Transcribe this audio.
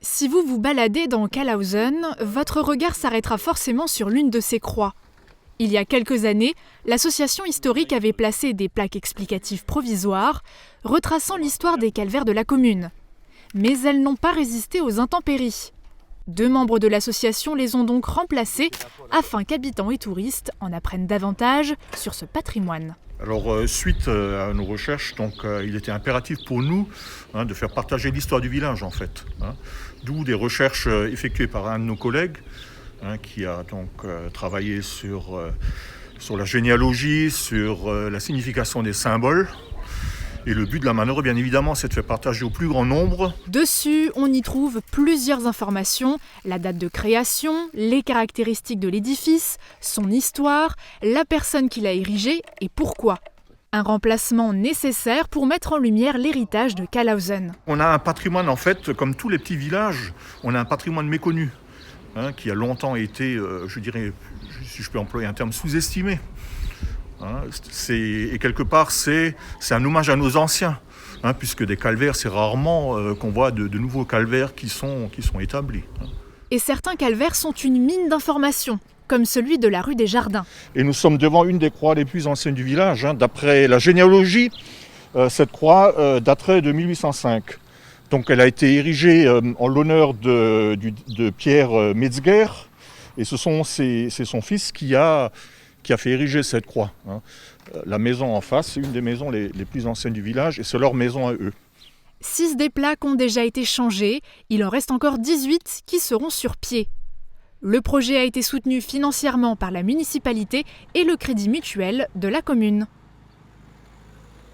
Si vous vous baladez dans Kalhausen, votre regard s'arrêtera forcément sur l'une de ces croix. Il y a quelques années, l'association historique avait placé des plaques explicatives provisoires, retraçant l'histoire des calvaires de la commune. Mais elles n'ont pas résisté aux intempéries. 2 membres de l'association les ont donc remplacées afin qu'habitants et touristes en apprennent davantage sur ce patrimoine. Alors, suite à nos recherches, il était impératif pour nous de faire partager l'histoire du village, en fait. D'où des recherches effectuées par un de nos collègues qui a travaillé sur la généalogie, sur la signification des symboles. Et le but de la manœuvre, bien évidemment, c'est de faire partager au plus grand nombre. Dessus, on y trouve plusieurs informations, la date de création, les caractéristiques de l'édifice, son histoire, la personne qui l'a érigé et pourquoi. Un remplacement nécessaire pour mettre en lumière l'héritage de Kalhausen. On a un patrimoine, en fait, comme tous les petits villages, on a un patrimoine méconnu, qui a longtemps été, je dirais, si je peux employer un terme, sous-estimé. Et quelque part, c'est un hommage à nos anciens, puisque des calvaires, c'est rarement qu'on voit de nouveaux calvaires qui sont établis. Et certains calvaires sont une mine d'informations, comme celui de la rue des Jardins. Et nous sommes devant une des croix les plus anciennes du village. D'après la généalogie, cette croix daterait de 1805. Donc elle a été érigée en l'honneur de Pierre Metzger, et c'est son fils qui a fait ériger cette croix. La maison en face, c'est une des maisons les plus anciennes du village et c'est leur maison à eux. 6 des plaques ont déjà été changées, il en reste encore 18 qui seront sur pied. Le projet a été soutenu financièrement par la municipalité et le Crédit Mutuel de la commune.